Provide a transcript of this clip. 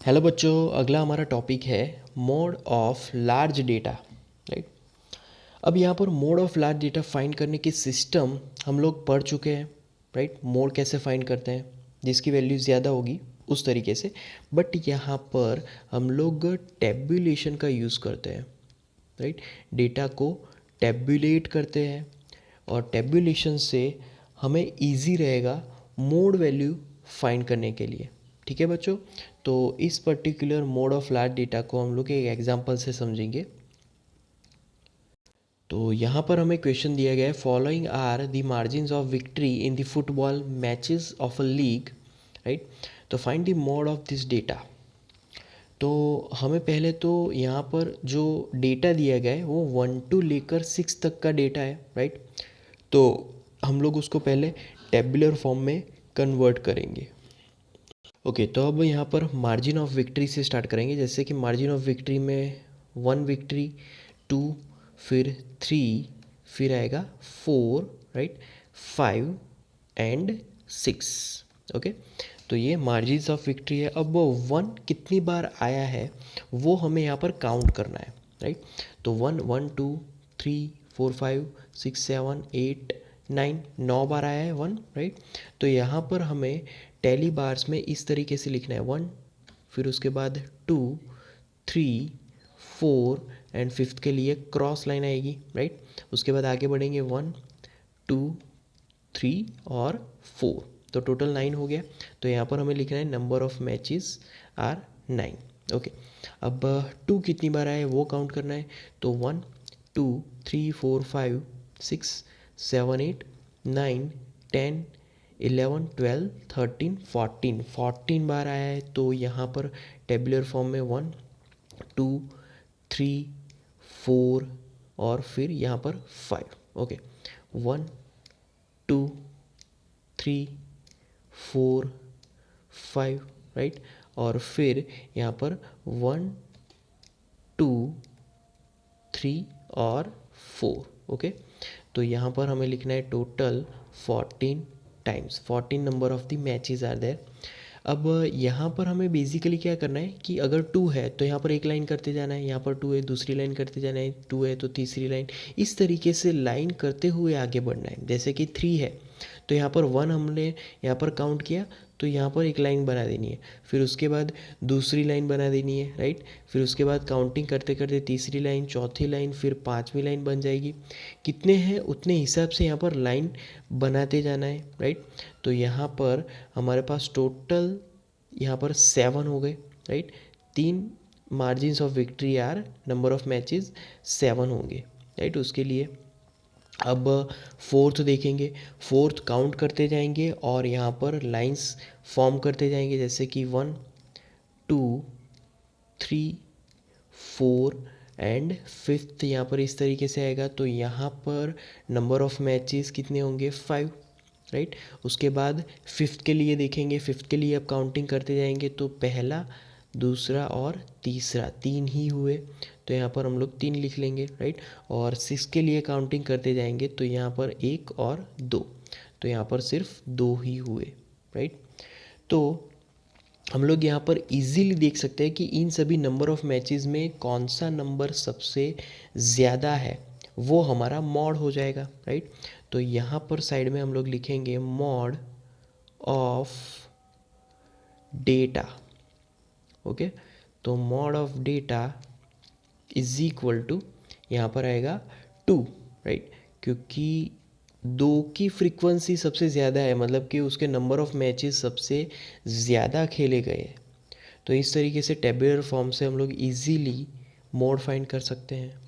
Hello बच्चों, अगला हमारा टॉपिक है mode of large data. Right. अब यहाँ पर mode of large data find करने की सिस्टम हम लोग पढ़ चुके हैं। राइट, मोड कैसे फाइंड करते हैं, जिसकी वैल्यू ज़्यादा होगी उस तरीके से। बट यहाँ पर हम लोग टेबुलेशन का यूज़ करते हैं। राइट, डेटा को टेबुलेट करते हैं और टेबुलेशन से हमें इजी रहेगा मोड वैल्यू फाइंड करने के लिए। ठीक है बच्चों, तो इस particular mode of large data को हम लोग एक एग्जांपल से समझेंगे। तो यहाँ पर हमें क्वेश्चन दिया गया है, following are the margins of victory in the football matches of a league. Right, तो find the mode of this data. तो हमें पहले तो यहाँ पर जो डेटा दिया गया है वो 1 to लेकर 6 तक का डेटा है। राइट, तो हम लोग उसको पहले टेबुलर फॉर्म में कन्वर्ट करेंगे। ओके, तो अब यहाँ पर मार्जिन ऑफ विक्ट्री से स्टार्ट करेंगे। जैसे कि मार्जिन ऑफ विक्ट्री में 1 विक्ट्री, 2, फिर 3, फिर आएगा 4, राइट, 5 एंड 6। ओके, तो ये मार्जिन ऑफ विक्ट्री है। अब 1 कितनी बार आया है वो हमें यहाँ पर काउंट करना है। राइट, तो 1 1 2 3 4 5 6 7 8 9, 9 बार आया है 1। राइट, तो यहाँ पर हमें टैली बार्स में इस तरीके से लिखना है 1, फिर उसके बाद 2 3 4 एंड फिफ्थ के लिए क्रॉस लाइन आएगी। राइट, उसके बाद आगे बढ़ेंगे 1 2 3 और 4, तो टोटल 9 हो गया। तो यहाँ पर हमें लिखना है number of matches are 9। Okay, अब 2 कितनी बार आया है वो काउंट करना है। तो 1 2 3 4 5 6 7 8 9 10 11 12 13 14, 14 बार आया है। तो यहाँ पर टेबुलर फॉर्म में 1 2 3 4 और फिर यहाँ पर 5। ओके, 1 2 3 4 5, राइट, और फिर यहाँ पर 1 2 3 और 4। ओके, तो यहाँ पर हमें लिखना है total 14 times, 14 number of the matches are there. अब यहाँ पर हमें बेसिकली क्या करना है कि अगर 2 है तो यहाँ पर एक लाइन करते जाना है, यहाँ पर 2 है दूसरी लाइन करते जाना है, 2 है तो तीसरी लाइन, इस तरीके से लाइन करते हुए आगे बढ़ना है। जैसे कि 3 है तो यहाँ पर 1 हमने यहाँ पर काउंट किया तो यहाँ पर एक लाइन बना देनी है, फिर उसके बाद दूसरी लाइन बना देनी है। राइट, फिर उसके बाद काउंटिंग करते करते तीसरी लाइन, चौथी लाइन, फिर पांचवी लाइन बन जाएगी। कितने हैं उतने हिसाब से यहाँ पर लाइन बनाते जाना है। राइट, तो यहाँ पर हमारे पास टोटल यहाँ पर 7 हो गए। Right, 3 margins of victory are number of matches 7 होंगे। राइट, उसके लिए अब फोर्थ देखेंगे, फोर्थ काउंट करते जाएंगे और यहाँ पर लाइंस फॉर्म करते जाएंगे। जैसे कि 1 2 3 4 एंड फिफ्थ यहाँ पर इस तरीके से आएगा। तो यहाँ पर नंबर ऑफ मैचेस कितने होंगे 5। राइट, उसके बाद फिफ्थ के लिए देखेंगे, फिफ्थ के लिए अब काउंटिंग करते जाएंगे तो पहला, दूसरा और तीसरा 3 ही हुए, तो यहाँ पर हम लोग 3 लिख लेंगे। राइट, और 6 के लिए काउंटिंग करते जाएंगे तो यहाँ पर 1 और 2, तो यहाँ पर सिर्फ 2 ही हुए। राइट, तो हम लोग यहाँ पर इजीली देख सकते हैं कि इन सभी नंबर ऑफ मैचेस में कौन सा नंबर सबसे ज़्यादा है वो हमारा मॉड हो जाएगा। राइट, तो यहाँ पर साइड में हम लोग लिखेंगे मॉड ऑफ डेटा। ओके, तो mode of data is equal to यहाँ पर आएगा 2। राइट, क्योंकि 2 की फ्रीक्वेंसी सबसे ज़्यादा है, मतलब कि उसके नंबर ऑफ मैचेस सबसे ज़्यादा खेले गए। तो इस तरीके से टेबुलर फॉर्म से हम लोग इजीली मोड फाइंड कर सकते हैं।